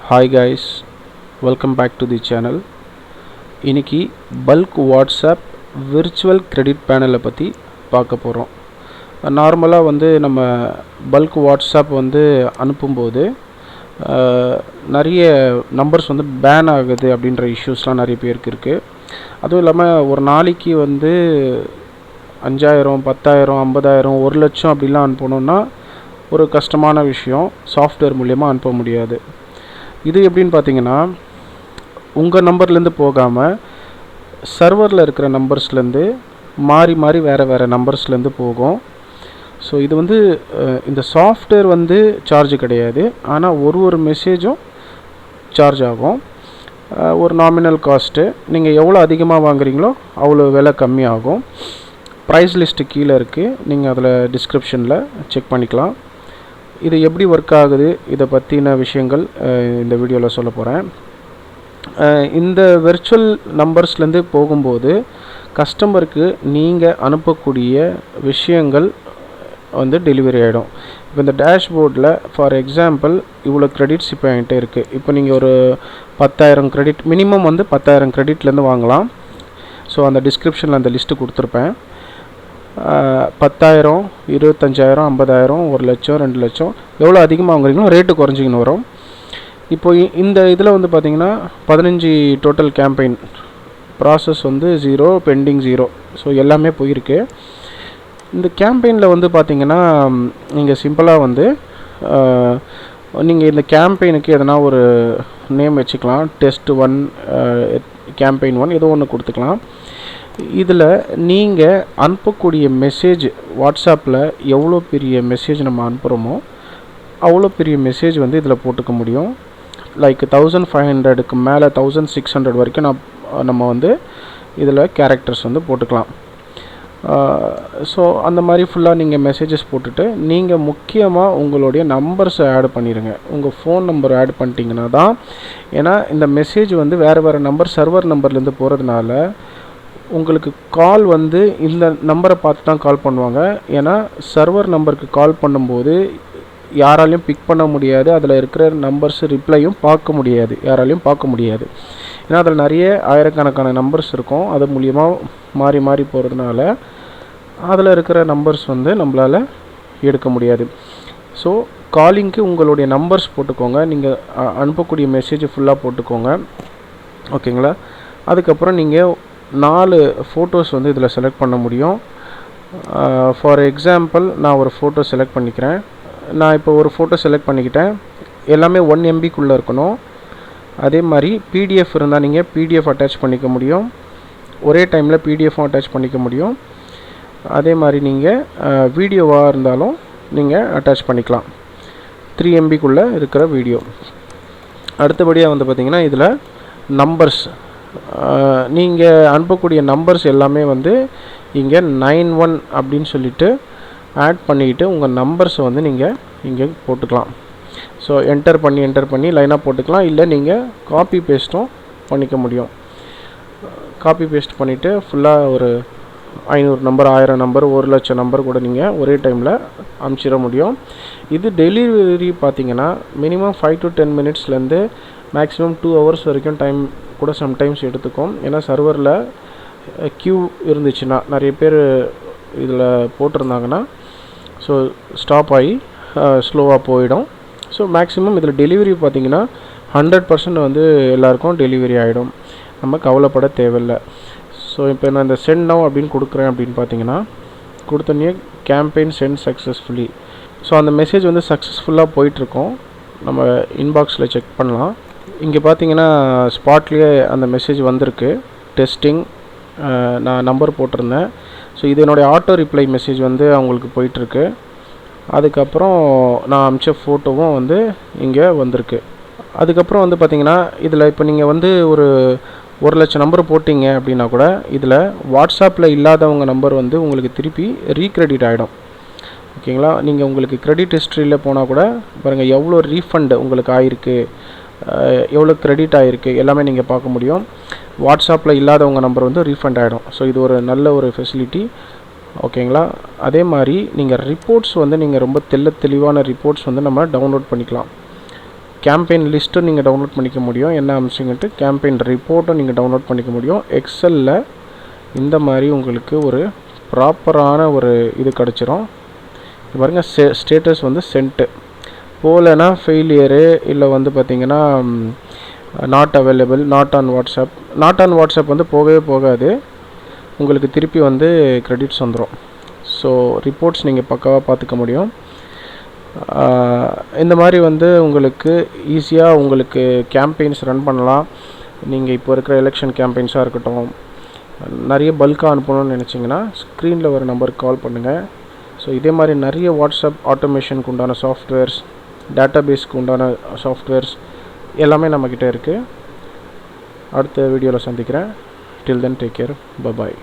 Hi guys, welcome back to the channel. இன்னைக்கு bulk WhatsApp virtual credit பேனலை பற்றி பார்க்க போகிறோம். நார்மலாக நம்ம பல்க் வாட்ஸ்அப் அனுப்பும்போது நிறைய நம்பர்ஸ் பேன் ஆகுது அப்படின்ற இஷ்யூஸ்லாம் நிறைய பேருக்கு இருக்குது. அதுவும் இல்லாமல் ஒரு நாளைக்கு 5000 10000 50000 1 லட்சம் அப்படிலாம் அனுப்பணுன்னா ஒரு கஷ்டமான விஷயம். சாஃப்ட்வேர் மூலயமா அனுப்ப முடியாது. இது எப்படின்னு பார்த்தீங்கன்னா, உங்கள் நம்பர்லேருந்து போகாமல் சர்வரில் இருக்கிற நம்பர்ஸ்லேருந்து மாறி மாறி வேறு நம்பர்ஸ்லேருந்து போகும். ஸோ இது இந்த சாஃப்ட்வேர் சார்ஜ் கிடையாது. ஆனால் ஒரு மெசேஜும் சார்ஜ் ஆகும். ஒரு நாமினல் காஸ்ட்டு. நீங்கள் எவ்வளோ அதிகமாக வாங்குறீங்களோ அவ்வளோ விலை கம்மியாகும். ப்ரைஸ் லிஸ்ட்டு கீழே இருக்குது, நீங்கள் அதில் டிஸ்கிரிப்ஷனில் செக் பண்ணிக்கலாம். இது எப்படி ஒர்க் ஆகுது, இதை பற்றின விஷயங்கள் இந்த வீடியோவில் சொல்ல போகிறேன். இந்த வெர்ச்சுவல் நம்பர்ஸ்லேருந்து போகும்போது கஸ்டமருக்கு நீங்கள் அனுப்பக்கூடிய விஷயங்கள் டெலிவரி ஆகிடும். இப்போ இந்த டேஷ்போர்டில் ஃபார் எக்ஸாம்பிள் இவ்வளோ கிரெடிட்ஸ் இப்போ என்கிட்ட இருக்குது. இப்போ நீங்கள் ஒரு 10000 கிரெடிட் மினிமம் 10000 கிரெடிட்லேருந்து வாங்கலாம். ஸோ அந்த டிஸ்கிரிப்ஷனில் அந்த லிஸ்ட்டு கொடுத்துருப்பேன். 10000 25000 50000 1 லட்சம் 2 லட்சம் எவ்வளோ அதிகமாக வாங்குறீங்களோ ரேட்டு குறைஞ்சிக்கின்னு வரும். இப்போ இந்த இதில் பார்த்தீங்கன்னா 15 total campaign process 0 pending 0. So எல்லாமே போயிருக்கு. இந்த கேம்பெயினில் பார்த்தீங்கன்னா நீங்கள் சிம்பிளாக நீங்கள் இந்த கேம்பெயினுக்கு எதனா ஒரு நேம் வச்சுக்கலாம். டெஸ்ட் 1 கேம்பெயின் 1 ஏதோ ஒன்று கொடுத்துக்கலாம். இதில் நீங்கள் அனுப்பக்கூடிய மெசேஜ் வாட்ஸ்அப்பில் எவ்வளோ பெரிய மெசேஜ் நம்ம அனுப்புகிறோமோ அவ்வளோ பெரிய மெசேஜ் இதில் போட்டுக்க முடியும். லைக் 1500க்கு மேலே 1600 வரைக்கும் நம்ம இதில் கேரக்டர்ஸ் போட்டுக்கலாம். ஸோ அந்த மாதிரி ஃபுல்லாக நீங்கள் மெசேஜஸ் போட்டுட்டு நீங்கள் முக்கியமாக உங்களுடைய நம்பர்ஸை ஆட் பண்ணிடுங்க. உங்கள் ஃபோன் நம்பர் ஆட் பண்ணிட்டீங்கன்னா தான், ஏன்னா இந்த மெசேஜ் வேறு நம்பர் சர்வர் நம்பர்லேருந்து போகிறதுனால உங்களுக்கு கால் இந்த நம்பரை பார்த்து தான் கால் பண்ணுவாங்க. ஏன்னா சர்வர் நம்பருக்கு கால் பண்ணும்போது யாராலையும் பிக் பண்ண முடியாது. அதில் இருக்கிற நம்பர்ஸ் ரிப்ளையும் யாராலையும் பார்க்க முடியாது. ஏன்னா அதில் நிறைய ஆயிரக்கணக்கான நம்பர்ஸ் இருக்கும். அது மூலியமாக மாறி மாறி போகிறதுனால அதில் இருக்கிற நம்பர்ஸ் நம்மளால் எடுக்க முடியாது. ஸோ காலிங்க்கு உங்களுடைய நம்பர்ஸ் போட்டுக்கோங்க. நீங்கள் அனுப்பக்கூடிய மெசேஜ் ஃபுல்லாக போட்டுக்கோங்க. ஓகேங்களா? அதுக்கப்புறம் நீங்கள் 4 ஃபோட்டோஸ் இதில் செலக்ட் பண்ண முடியும். ஃபார் எக்ஸாம்பிள் நான் ஒரு ஃபோட்டோ செலக்ட் பண்ணிக்கிறேன். நான் இப்போ ஒரு ஃபோட்டோ செலக்ட் பண்ணிக்கிட்டேன். எல்லாமே 1 MBக்குள்ளே இருக்கணும். அதே மாதிரி PDF இருந்தால் நீங்கள் PDF அட்டாச் பண்ணிக்க முடியும். ஒரே டைமில் PDFும் அட்டாச் பண்ணிக்க முடியும். அதே மாதிரி நீங்கள் வீடியோவாக இருந்தாலும் நீங்கள் அட்டாச் பண்ணிக்கலாம். 3 MBக்குள்ளே இருக்கிற வீடியோ. அடுத்தபடியாக பார்த்திங்கன்னா இதில் நம்பர்ஸ், நீங்கள் அனுப்பக்கூடிய நம்பர்ஸ் எல்லாமே இங்கே 91 அப்படின்னு சொல்லிட்டு ஆட் பண்ணிக்கிட்டு உங்கள் நம்பர்ஸை நீங்கள் இங்கே போட்டுக்கலாம். ஸோ என்டர் பண்ணி லைனாக போட்டுக்கலாம். இல்லை நீங்கள் காப்பி பேஸ்ட்டும் பண்ணிக்க முடியும். காப்பி பேஸ்ட் பண்ணிவிட்டு ஃபுல்லாக ஒரு 500 நம்பர் 1000 நம்பர் 1 லட்சம் நம்பர் கூட நீங்கள் ஒரே டைமில் அனுப்பிச்சிட முடியும். இது டெலிவரி பார்த்திங்கன்னா மினிமம் 5 to 10 மினிட்ஸ்லேருந்து மேக்ஸிமம் 2 hours வரைக்கும் டைம் கூட சம்டைம்ஸ் எடுத்துக்கும். ஏன்னா சர்வரில் க்யூ இருந்துச்சுன்னா நிறைய பேர் இதில் போட்டிருந்தாங்கன்னா ஸோ ஸ்டாப் ஆகி ஸ்லோவாக போயிடும். ஸோ மேக்ஸிமம் இதில் டெலிவரி பார்த்திங்கன்னா 100% எல்லாருக்கும் டெலிவரி ஆகிடும். நம்ம கவலைப்பட தேவையில்லை. ஸோ இப்போ நான் இந்த சென்ட் நவ் அப்படின்னு கொடுக்குறேன் அப்படின்னு பார்த்தீங்கன்னா கொடுத்தோன்னே கேம்பெயின் சென்ட் சக்ஸஸ்ஃபுல்லி. ஸோ அந்த மெசேஜ் சக்ஸஸ்ஃபுல்லாக போயிட்டுருக்கோம். நம்ம இன்பாக்ஸில் செக் பண்ணலாம். இங்கே பார்த்தீங்கன்னா ஸ்பாட்லேயே அந்த மெசேஜ் வந்திருக்கு. டெஸ்டிங், நான் நம்பர் போட்டிருந்தேன். ஸோ இது என்னுடைய ஆட்டோ ரிப்ளை மெசேஜ் அவங்களுக்கு போயிட்டுருக்கு. அதுக்கப்புறம் நான் அனுப்பிச்ச ஃபோட்டோவும் இங்கே வந்திருக்கு. அதுக்கப்புறம் பார்த்திங்கன்னா இதில் இப்போ நீங்கள் ஒரு 1 லட்சம் நம்பர் போட்டிங்க அப்படின்னா கூட இதில் வாட்ஸ்அப்பில் இல்லாதவங்க நம்பர் உங்களுக்கு திருப்பி ரீக்ரெடிட் ஆகிடும். ஓகேங்களா? நீங்கள் உங்களுக்கு கிரெடிட் ஹிஸ்ட்ரியில் போனால் கூட பாருங்கள் எவ்வளோ ரீஃபண்ட் உங்களுக்கு ஆகிருக்கு, எவ்வளோ கிரெடிட் ஆகிருக்கு எல்லாமே நீங்கள் பார்க்க முடியும். வாட்ஸ்அப்பில் இல்லாதவங்க நம்பர் ரீஃபண்ட் ஆகிடும். ஸோ இது ஒரு நல்ல ஒரு ஃபெசிலிட்டி. ஓகேங்களா? அதே மாதிரி நீங்கள் ரிப்போர்ட்ஸ் நீங்கள் ரொம்ப தெளிவான ரிப்போர்ட்ஸ் நம்ம டவுன்லோட் பண்ணிக்கலாம். கேம்பெயின் லிஸ்ட்டும் நீங்கள் டவுன்லோட் பண்ணிக்க முடியும். என்ன அம்சங்கன்ட்டு கேம்பெயின் ரிப்போர்ட்டும் நீங்கள் டவுன்லோட் பண்ணிக்க முடியும். எக்ஸலில் இந்த மாதிரி உங்களுக்கு ஒரு ப்ராப்பரான ஒரு இது கிடச்சிரும். பாருங்கள், ஸ்டேட்டஸ் வந்து சென்ட்டு போகலைன்னா ஃபெயிலியரு, இல்லை வந்து பார்த்திங்கன்னா not available, not on WhatsApp வந்து போகவே போகாது, உங்களுக்கு திருப்பி வந்து கிரெடிட்ஸ் வந்துடும். ஸோ ரிப்போர்ட்ஸ் நீங்கள் பக்காவாக பார்த்துக்க முடியும். இந்த மாதிரி வந்து உங்களுக்கு ஈஸியாக உங்களுக்கு கேம்பெயின்ஸ் ரன் பண்ணலாம். நீங்கள் இப்போ இருக்கிற எலெக்ஷன் கேம்பெயின்ஸாக இருக்கட்டும், நிறைய பல்காக அனுப்பணும்னு நினச்சிங்கன்னா ஸ்க்ரீனில் வர நம்பருக்கு கால் பண்ணுங்கள். ஸோ இதே மாதிரி நிறைய வாட்ஸ்அப் ஆட்டோமேஷனுக்கு உண்டான சாஃப்ட்வேர்ஸ், டேட்டாபேஸ்க்கு உண்டான சாஃப்ட்வேர்ஸ் எல்லாமே நம்மக்கிட்ட இருக்குது. அடுத்த வீடியோவில் சந்திக்கிறேன். டில் தென் டேக் கேர், பை.